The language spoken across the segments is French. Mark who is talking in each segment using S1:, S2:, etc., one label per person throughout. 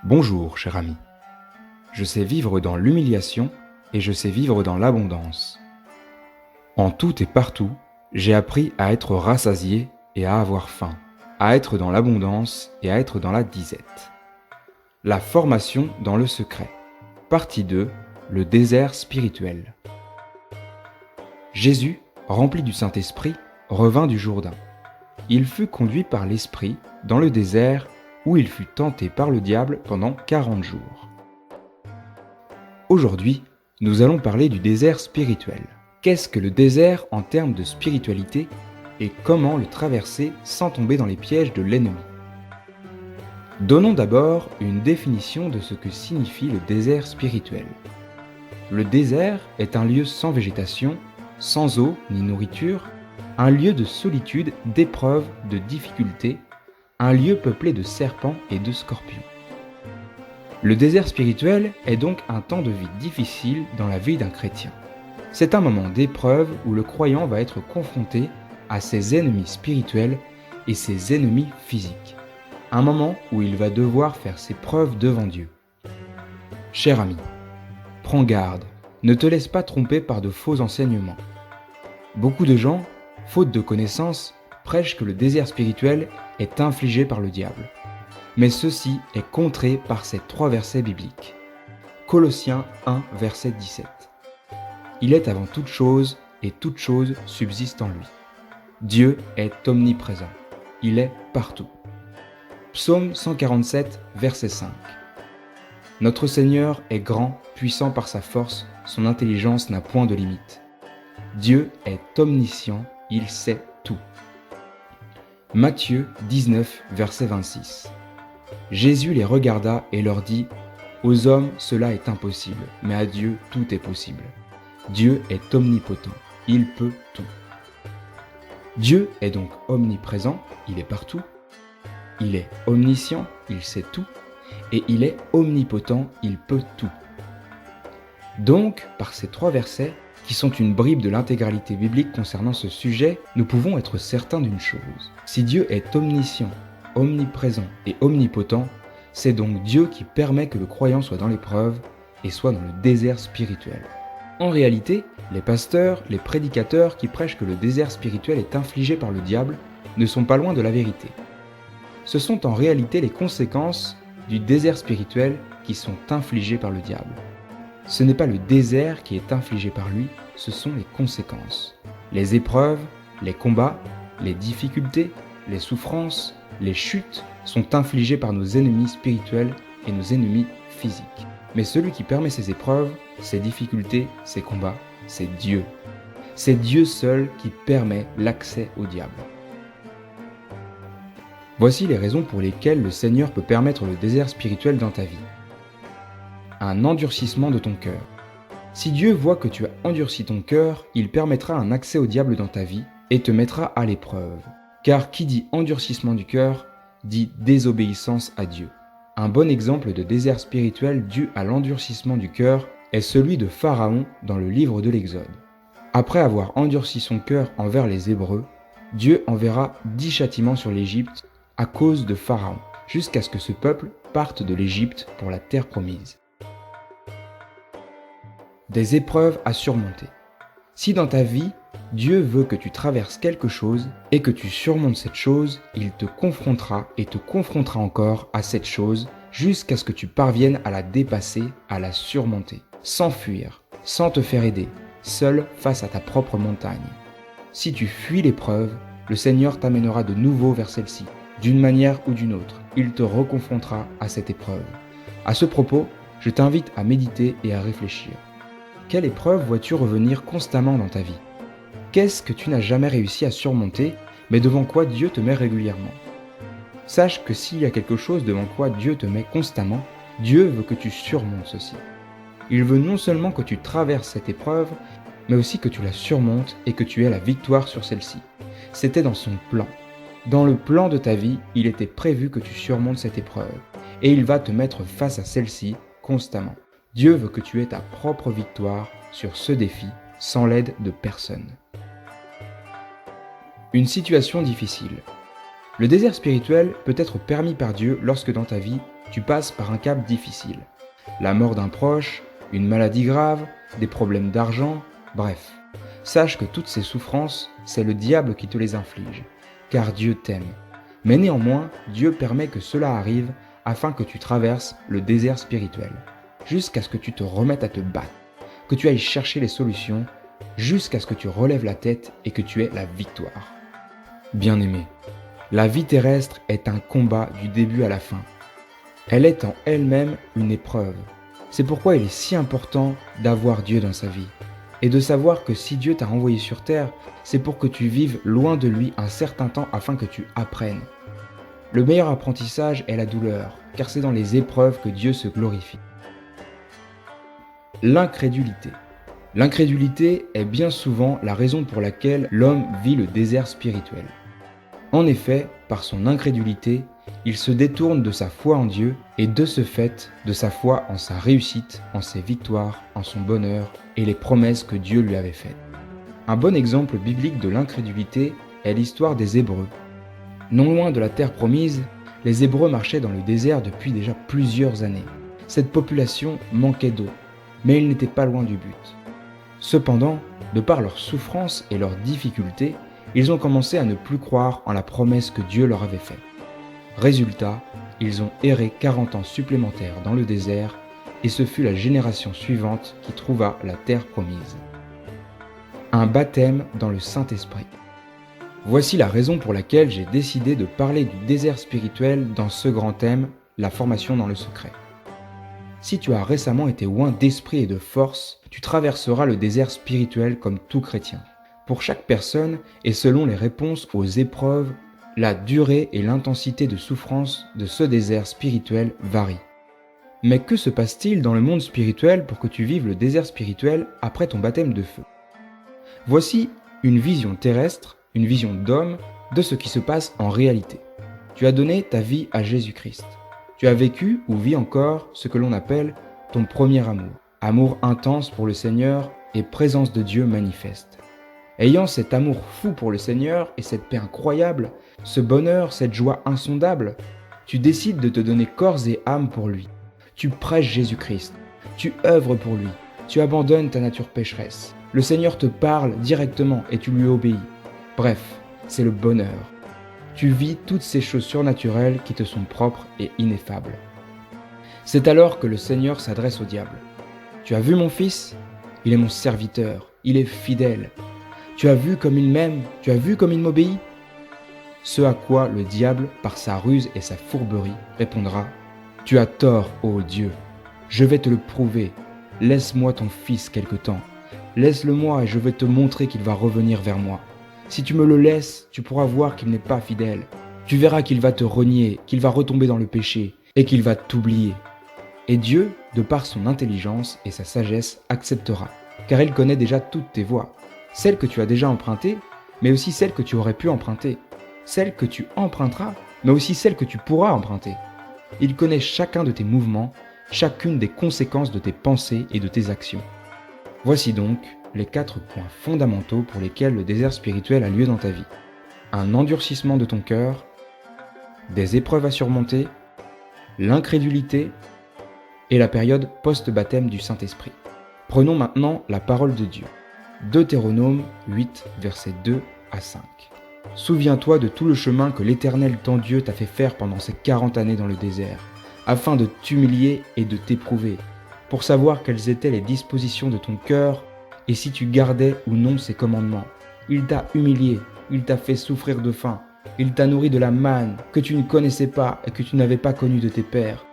S1: Bonjour, cher ami. Je sais vivre dans l'humiliation et je sais vivre dans l'abondance. En tout et partout, j'ai appris à être rassasié et à avoir faim, à être dans l'abondance et à être dans la disette. La formation dans le secret. Partie 2, le désert spirituel. Jésus, rempli du Saint-Esprit, revint du Jourdain. Il fut conduit par l'Esprit dans le désert où il fut tenté par le diable pendant 40 jours. Aujourd'hui, nous allons parler du désert spirituel. Qu'est-ce que le désert en termes de spiritualité et comment le traverser sans tomber dans les pièges de l'ennemi? Donnons d'abord une définition de ce que signifie le désert spirituel. Le désert est un lieu sans végétation, sans eau ni nourriture, un lieu de solitude, d'épreuves, de difficultés, un lieu peuplé de serpents et de scorpions. Le désert spirituel est donc un temps de vie difficile dans la vie d'un chrétien. C'est un moment d'épreuve où le croyant va être confronté à ses ennemis spirituels et ses ennemis physiques. Un moment où il va devoir faire ses preuves devant Dieu. Cher ami, prends garde, ne te laisse pas tromper par de faux enseignements. Beaucoup de gens, faute de connaissances, prêchent que le désert spirituel est infligé par le diable. Mais ceci est contré par ces 3 versets bibliques. Colossiens 1, verset 17. Il est avant toute chose et toute chose subsiste en lui. Dieu est omniprésent. Il est partout. Psaume 147, verset 5. Notre Seigneur est grand, puissant par sa force, son intelligence n'a point de limite. Dieu est omniscient, il sait tout. Matthieu 19, verset 26. Jésus les regarda et leur dit : « Aux hommes cela est impossible, mais à Dieu tout est possible. Dieu est omnipotent, il peut tout. » Dieu est donc omniprésent, il est partout. Il est omniscient, il sait tout. Et il est omnipotent, il peut tout. Donc, par ces 3 versets, qui sont une bribe de l'intégralité biblique concernant ce sujet, nous pouvons être certains d'une chose. Si Dieu est omniscient, omniprésent et omnipotent, c'est donc Dieu qui permet que le croyant soit dans l'épreuve et soit dans le désert spirituel. En réalité, les pasteurs, les prédicateurs qui prêchent que le désert spirituel est infligé par le diable ne sont pas loin de la vérité. Ce sont en réalité les conséquences du désert spirituel qui sont infligées par le diable. Ce n'est pas le désert qui est infligé par lui, ce sont les conséquences. Les épreuves, les combats, les difficultés, les souffrances, les chutes sont infligées par nos ennemis spirituels et nos ennemis physiques. Mais celui qui permet ces épreuves, ces difficultés, ces combats, c'est Dieu. C'est Dieu seul qui permet l'accès au diable. Voici les raisons pour lesquelles le Seigneur peut permettre le désert spirituel dans ta vie. Un endurcissement de ton cœur. Si Dieu voit que tu as endurci ton cœur, il permettra un accès au diable dans ta vie et te mettra à l'épreuve. Car qui dit endurcissement du cœur, dit désobéissance à Dieu. Un bon exemple de désert spirituel dû à l'endurcissement du cœur est celui de Pharaon dans le livre de l'Exode. Après avoir endurci son cœur envers les Hébreux, Dieu enverra 10 châtiments sur l'Égypte à cause de Pharaon, jusqu'à ce que ce peuple parte de l'Égypte pour la terre promise. Des épreuves à surmonter. Si dans ta vie, Dieu veut que tu traverses quelque chose et que tu surmontes cette chose, il te confrontera et te confrontera encore à cette chose jusqu'à ce que tu parviennes à la dépasser, à la surmonter, sans fuir, sans te faire aider, seul face à ta propre montagne. Si tu fuis l'épreuve, le Seigneur t'amènera de nouveau vers celle-ci, d'une manière ou d'une autre. Il te reconfrontera à cette épreuve. À ce propos, je t'invite à méditer et à réfléchir. Quelle épreuve vois-tu revenir constamment dans ta vie ? Qu'est-ce que tu n'as jamais réussi à surmonter, mais devant quoi Dieu te met régulièrement ? Sache que s'il y a quelque chose devant quoi Dieu te met constamment, Dieu veut que tu surmontes ceci. Il veut non seulement que tu traverses cette épreuve, mais aussi que tu la surmontes et que tu aies la victoire sur celle-ci. C'était dans son plan. Dans le plan de ta vie, il était prévu que tu surmontes cette épreuve, et il va te mettre face à celle-ci constamment. Dieu veut que tu aies ta propre victoire sur ce défi sans l'aide de personne. Une situation difficile. Le désert spirituel peut être permis par Dieu lorsque dans ta vie, tu passes par un cap difficile. La mort d'un proche, une maladie grave, des problèmes d'argent, bref. Sache que toutes ces souffrances, c'est le diable qui te les inflige, car Dieu t'aime. Mais néanmoins, Dieu permet que cela arrive afin que tu traverses le désert spirituel, jusqu'à ce que tu te remettes à te battre, que tu ailles chercher les solutions, jusqu'à ce que tu relèves la tête et que tu aies la victoire. Bien-aimé, la vie terrestre est un combat du début à la fin. Elle est en elle-même une épreuve. C'est pourquoi il est si important d'avoir Dieu dans sa vie et de savoir que si Dieu t'a renvoyé sur terre, c'est pour que tu vives loin de lui un certain temps afin que tu apprennes. Le meilleur apprentissage est la douleur, car c'est dans les épreuves que Dieu se glorifie. L'incrédulité. L'incrédulité est bien souvent la raison pour laquelle l'homme vit le désert spirituel. En effet, par son incrédulité, il se détourne de sa foi en Dieu et de ce fait, de sa foi en sa réussite, en ses victoires, en son bonheur et les promesses que Dieu lui avait faites. Un bon exemple biblique de l'incrédulité est l'histoire des Hébreux. Non loin de la terre promise, les Hébreux marchaient dans le désert depuis déjà plusieurs années. Cette population manquait d'eau, mais ils n'étaient pas loin du but. Cependant, de par leurs souffrances et leurs difficultés, ils ont commencé à ne plus croire en la promesse que Dieu leur avait faite. Résultat, ils ont erré 40 ans supplémentaires dans le désert et ce fut la génération suivante qui trouva la terre promise. Un baptême dans le Saint-Esprit. Voici la raison pour laquelle j'ai décidé de parler du désert spirituel dans ce grand thème, la formation dans le secret. Si tu as récemment été oint d'esprit et de force, tu traverseras le désert spirituel comme tout chrétien. Pour chaque personne et selon les réponses aux épreuves, la durée et l'intensité de souffrance de ce désert spirituel varient. Mais que se passe-t-il dans le monde spirituel pour que tu vives le désert spirituel après ton baptême de feu ? Voici une vision terrestre, une vision d'homme de ce qui se passe en réalité. Tu as donné ta vie à Jésus-Christ. Tu as vécu ou vis encore ce que l'on appelle ton premier amour. Amour intense pour le Seigneur et présence de Dieu manifeste. Ayant cet amour fou pour le Seigneur et cette paix incroyable, ce bonheur, cette joie insondable, tu décides de te donner corps et âme pour lui. Tu prêches Jésus-Christ, tu œuvres pour lui, tu abandonnes ta nature pécheresse. Le Seigneur te parle directement et tu lui obéis. Bref, c'est le bonheur. Tu vis toutes ces choses surnaturelles qui te sont propres et ineffables. C'est alors que le Seigneur s'adresse au diable. Tu as vu mon fils ? Il est mon serviteur, il est fidèle. Tu as vu comme il m'aime, tu as vu comme il m'obéit ? Ce à quoi le diable, par sa ruse et sa fourberie, répondra : Tu as tort, ô Dieu, je vais te le prouver. Laisse-moi ton fils quelque temps. Laisse-le-moi et je vais te montrer qu'il va revenir vers moi. Si tu me le laisses, tu pourras voir qu'il n'est pas fidèle. Tu verras qu'il va te renier, qu'il va retomber dans le péché et qu'il va t'oublier. Et Dieu, de par son intelligence et sa sagesse, acceptera, car il connaît déjà toutes tes voies. Celles que tu as déjà empruntées, mais aussi celles que tu aurais pu emprunter. Celles que tu emprunteras, mais aussi celles que tu pourras emprunter. Il connaît chacun de tes mouvements, chacune des conséquences de tes pensées et de tes actions. Voici donc les 4 points fondamentaux pour lesquels le désert spirituel a lieu dans ta vie. Un endurcissement de ton cœur, des épreuves à surmonter, l'incrédulité et la période post-baptême du Saint-Esprit. Prenons maintenant la parole de Dieu. Deutéronome 8, versets 2 à 5. Souviens-toi de tout le chemin que l'Éternel ton Dieu t'a fait faire pendant ces 40 années dans le désert, afin de t'humilier et de t'éprouver, pour savoir quelles étaient les dispositions de ton cœur et si tu gardais ou non ses commandements. Il t'a humilié, il t'a fait souffrir de faim, il t'a nourri de la manne que tu ne connaissais pas et que tu n'avais pas connue de tes pères,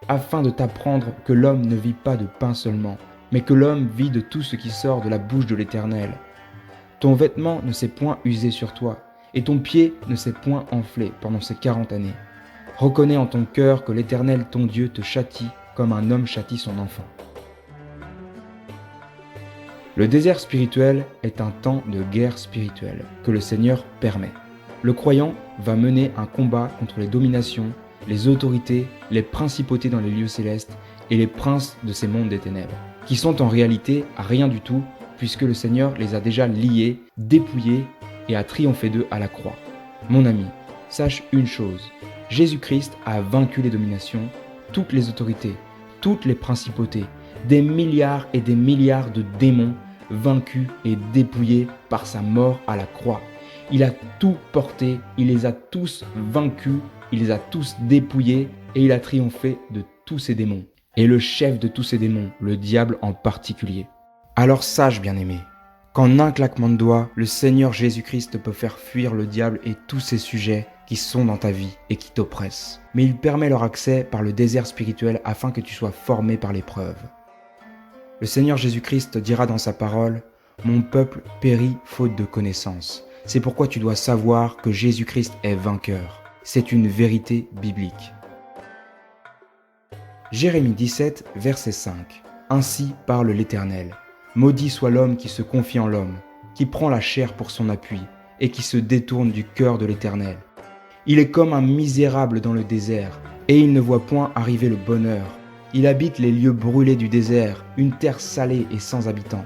S1: afin de t'apprendre que l'homme ne vit pas de pain seulement, mais que l'homme vit de tout ce qui sort de la bouche de l'Éternel. Ton vêtement ne s'est point usé sur toi, et ton pied ne s'est point enflé pendant ces 40 années. Reconnais en ton cœur que l'Éternel ton Dieu te châtie comme un homme châtie son enfant. Le désert spirituel est un temps de guerre spirituelle que le Seigneur permet. Le croyant va mener un combat contre les dominations, les autorités, les principautés dans les lieux célestes et les princes de ces mondes des ténèbres, qui sont en réalité à rien du tout puisque le Seigneur les a déjà liés, dépouillés et a triomphé d'eux à la croix. Mon ami, sache une chose, Jésus-Christ a vaincu les dominations, toutes les autorités, toutes les principautés, des milliards et des milliards de démons vaincus et dépouillés par sa mort à la croix. Il a tout porté, il les a tous vaincus, il les a tous dépouillés et il a triomphé de tous ces démons. Et le chef de tous ces démons, le diable en particulier. Alors sache, bien-aimé, qu'en un claquement de doigts, le Seigneur Jésus-Christ peut faire fuir le diable et tous ses sujets qui sont dans ta vie et qui t'oppressent. Mais il permet leur accès par le désert spirituel afin que tu sois formé par l'épreuve. Le Seigneur Jésus-Christ dira dans sa parole « Mon peuple périt faute de connaissance ». C'est pourquoi tu dois savoir que Jésus-Christ est vainqueur. C'est une vérité biblique. Jérémie 17, verset 5. Ainsi parle l'Éternel. Maudit soit l'homme qui se confie en l'homme, qui prend la chair pour son appui et qui se détourne du cœur de l'Éternel. Il est comme un misérable dans le désert, et il ne voit point arriver le bonheur. Il habite les lieux brûlés du désert, une terre salée et sans habitants.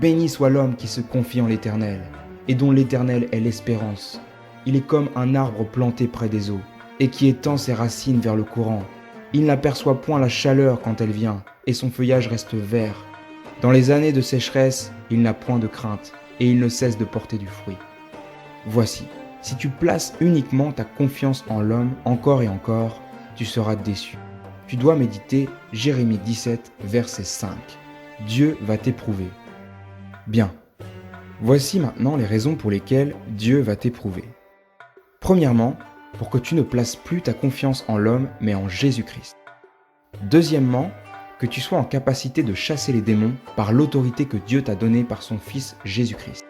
S1: Béni soit l'homme qui se confie en l'Éternel, et dont l'Éternel est l'espérance. Il est comme un arbre planté près des eaux, et qui étend ses racines vers le courant. Il n'aperçoit point la chaleur quand elle vient, et son feuillage reste vert. Dans les années de sécheresse, il n'a point de crainte, et il ne cesse de porter du fruit. Voici, si tu places uniquement ta confiance en l'homme encore et encore, tu seras déçu. Tu dois méditer Jérémie 17, verset 5. Dieu va t'éprouver. Bien, voici maintenant les raisons pour lesquelles Dieu va t'éprouver. Premièrement, pour que tu ne places plus ta confiance en l'homme, mais en Jésus-Christ. Deuxièmement, que tu sois en capacité de chasser les démons par l'autorité que Dieu t'a donnée par son Fils Jésus-Christ.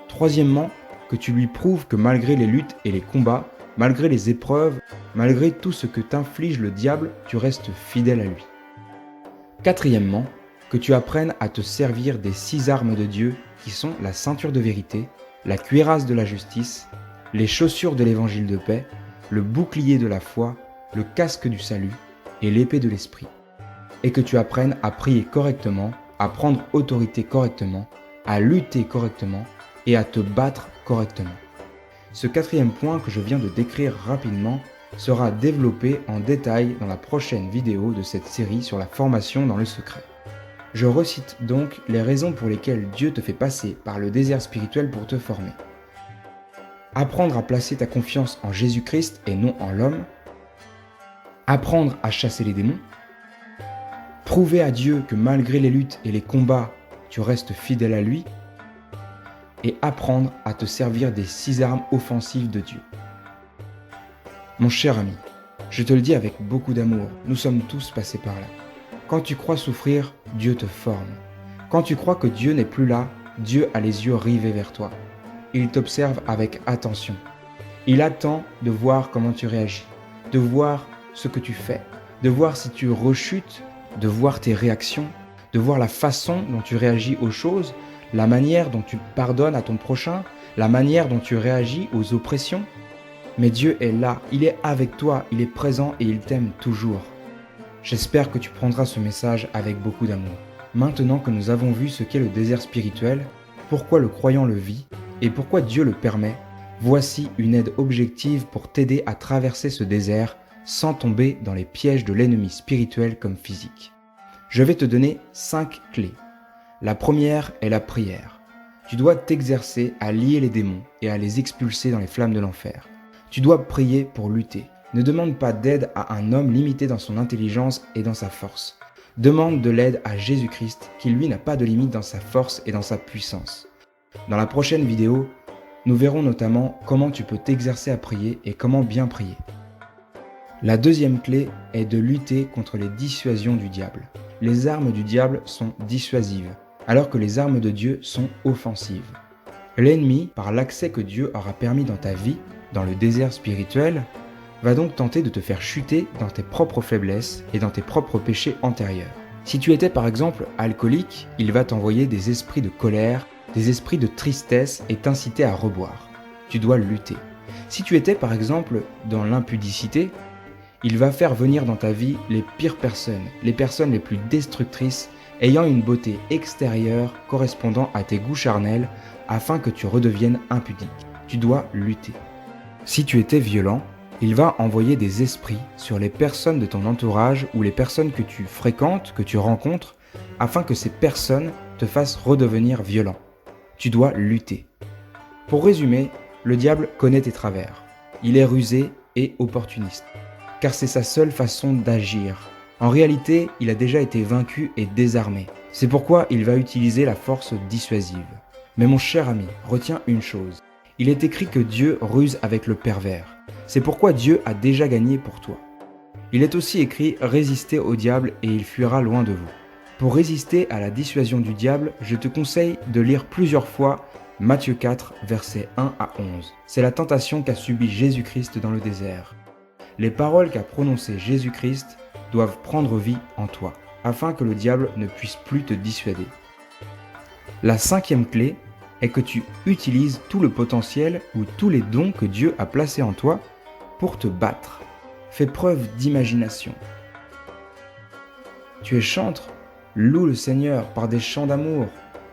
S1: Troisièmement, que tu lui prouves que malgré les luttes et les combats, malgré les épreuves, malgré tout ce que t'inflige le diable, tu restes fidèle à lui. Quatrièmement, que tu apprennes à te servir des 6 armes de Dieu qui sont la ceinture de vérité, la cuirasse de la justice, les chaussures de l'évangile de paix, le bouclier de la foi, le casque du salut et l'épée de l'esprit. Et que tu apprennes à prier correctement, à prendre autorité correctement, à lutter correctement et à te battre correctement. Ce 4e point que je viens de décrire rapidement sera développé en détail dans la prochaine vidéo de cette série sur la formation dans le secret. Je recite donc les raisons pour lesquelles Dieu te fait passer par le désert spirituel pour te former. Apprendre à placer ta confiance en Jésus-Christ et non en l'homme. Apprendre à chasser les démons. Prouver à Dieu que malgré les luttes et les combats, tu restes fidèle à lui. Et apprendre à te servir des 6 armes offensives de Dieu. Mon cher ami, je te le dis avec beaucoup d'amour, nous sommes tous passés par là. Quand tu crois souffrir, Dieu te forme. Quand tu crois que Dieu n'est plus là, Dieu a les yeux rivés vers toi. Il t'observe avec attention. Il attend de voir comment tu réagis, de voir ce que tu fais, de voir si tu rechutes, de voir tes réactions, de voir la façon dont tu réagis aux choses, la manière dont tu pardonnes à ton prochain, la manière dont tu réagis aux oppressions. Mais Dieu est là, il est avec toi, il est présent et il t'aime toujours. J'espère que tu prendras ce message avec beaucoup d'amour. Maintenant que nous avons vu ce qu'est le désert spirituel, pourquoi le croyant le vit et pourquoi Dieu le permet, voici une aide objective pour t'aider à traverser ce désert sans tomber dans les pièges de l'ennemi spirituel comme physique. Je vais te donner 5 clés. La première est la prière. Tu dois t'exercer à lier les démons et à les expulser dans les flammes de l'enfer. Tu dois prier pour lutter. Ne demande pas d'aide à un homme limité dans son intelligence et dans sa force. Demande de l'aide à Jésus-Christ, qui lui n'a pas de limite dans sa force et dans sa puissance. Dans la prochaine vidéo, nous verrons notamment comment tu peux t'exercer à prier et comment bien prier. La deuxième clé est de lutter contre les dissuasions du diable. Les armes du diable sont dissuasives, alors que les armes de Dieu sont offensives. L'ennemi, par l'accès que Dieu aura permis dans ta vie, dans le désert spirituel, va donc tenter de te faire chuter dans tes propres faiblesses et dans tes propres péchés antérieurs. Si tu étais par exemple alcoolique, il va t'envoyer des esprits de colère, des esprits de tristesse et t'inciter à reboire. Tu dois lutter. Si tu étais par exemple dans l'impudicité, il va faire venir dans ta vie les pires personnes, les personnes les plus destructrices, ayant une beauté extérieure correspondant à tes goûts charnels afin que tu redeviennes impudique. Tu dois lutter. Si tu étais violent, Il va envoyer des esprits sur les personnes de ton entourage ou les personnes que tu fréquentes, que tu rencontres, afin que ces personnes te fassent redevenir violent. Tu dois lutter. Pour résumer, le diable connaît tes travers. Il est rusé et opportuniste, car c'est sa seule façon d'agir. En réalité, il a déjà été vaincu et désarmé. C'est pourquoi il va utiliser la force dissuasive. Mais mon cher ami, retiens une chose. Il est écrit que Dieu ruse avec le pervers. C'est pourquoi Dieu a déjà gagné pour toi. Il est aussi écrit « Résistez au diable et il fuira loin de vous ». Pour résister à la dissuasion du diable, je te conseille de lire plusieurs fois Matthieu 4, versets 1 à 11. C'est la tentation qu'a subie Jésus-Christ dans le désert. Les paroles qu'a prononcées Jésus-Christ doivent prendre vie en toi, afin que le diable ne puisse plus te dissuader. La cinquième clé est que tu utilises tout le potentiel ou tous les dons que Dieu a placés en toi pour te battre. Fais preuve d'imagination. Tu es chantre, loue le Seigneur par des chants d'amour,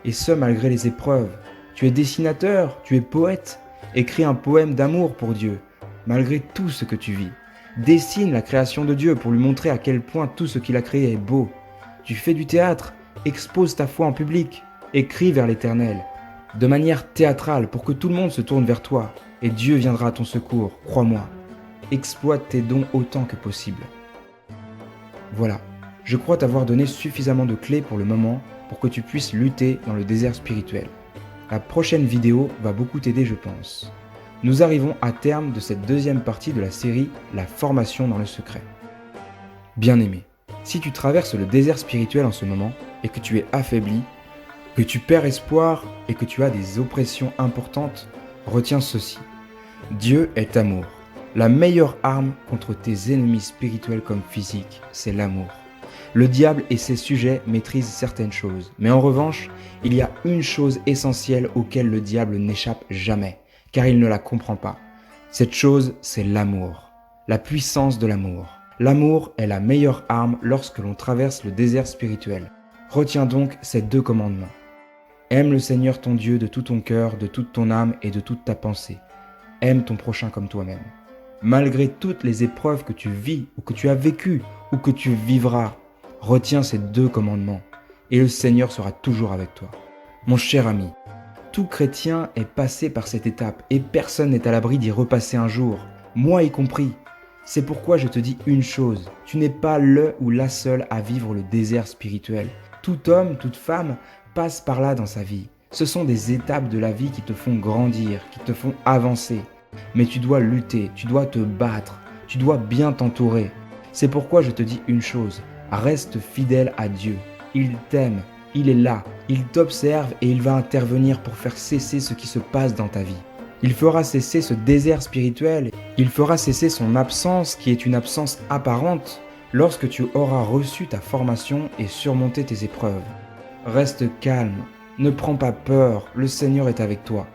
S1: et ce malgré les épreuves. Tu es dessinateur, tu es poète, écris un poème d'amour pour Dieu, malgré tout ce que tu vis. Dessine la création de Dieu pour lui montrer à quel point tout ce qu'il a créé est beau. Tu fais du théâtre, expose ta foi en public, écris vers l'Éternel, de manière théâtrale pour que tout le monde se tourne vers toi, et Dieu viendra à ton secours, crois-moi. Exploite tes dons autant que possible. Voilà, je crois t'avoir donné suffisamment de clés pour le moment pour que tu puisses lutter dans le désert spirituel. La prochaine vidéo va beaucoup t'aider, je pense. Nous arrivons à terme de cette deuxième partie de la série « La formation dans le secret ». Bien-aimé, si tu traverses le désert spirituel en ce moment et que tu es affaibli, que tu perds espoir et que tu as des oppressions importantes, retiens ceci. Dieu est amour. La meilleure arme contre tes ennemis spirituels comme physiques, c'est l'amour. Le diable et ses sujets maîtrisent certaines choses, mais en revanche, il y a une chose essentielle auquel le diable n'échappe jamais, car il ne la comprend pas. Cette chose, c'est l'amour, la puissance de l'amour. L'amour est la meilleure arme lorsque l'on traverse le désert spirituel. Retiens donc ces 2 commandements. Aime le Seigneur ton Dieu de tout ton cœur, de toute ton âme et de toute ta pensée. Aime ton prochain comme toi-même. Malgré toutes les épreuves que tu vis ou que tu as vécues ou que tu vivras, retiens ces 2 commandements et le Seigneur sera toujours avec toi. Mon cher ami, tout chrétien est passé par cette étape et personne n'est à l'abri d'y repasser un jour, moi y compris. C'est pourquoi je te dis une chose, tu n'es pas le ou la seule à vivre le désert spirituel. Tout homme, toute femme passe par là dans sa vie. Ce sont des étapes de la vie qui te font grandir, qui te font avancer. Mais tu dois lutter, tu dois te battre, tu dois bien t'entourer. C'est pourquoi je te dis une chose, reste fidèle à Dieu. Il t'aime, il est là, il t'observe et il va intervenir pour faire cesser ce qui se passe dans ta vie. Il fera cesser ce désert spirituel, il fera cesser son absence qui est une absence apparente lorsque tu auras reçu ta formation et surmonté tes épreuves. Reste calme, ne prends pas peur, le Seigneur est avec toi.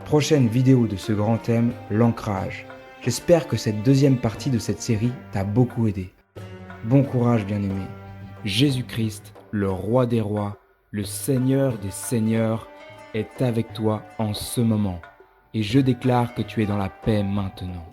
S1: Prochaine vidéo de ce grand thème, l'ancrage. J'espère que cette deuxième partie de cette série t'a beaucoup aidé. Bon courage bien-aimé. Jésus-Christ, le roi des rois, le Seigneur des seigneurs, est avec toi en ce moment. Et je déclare que tu es dans la paix maintenant.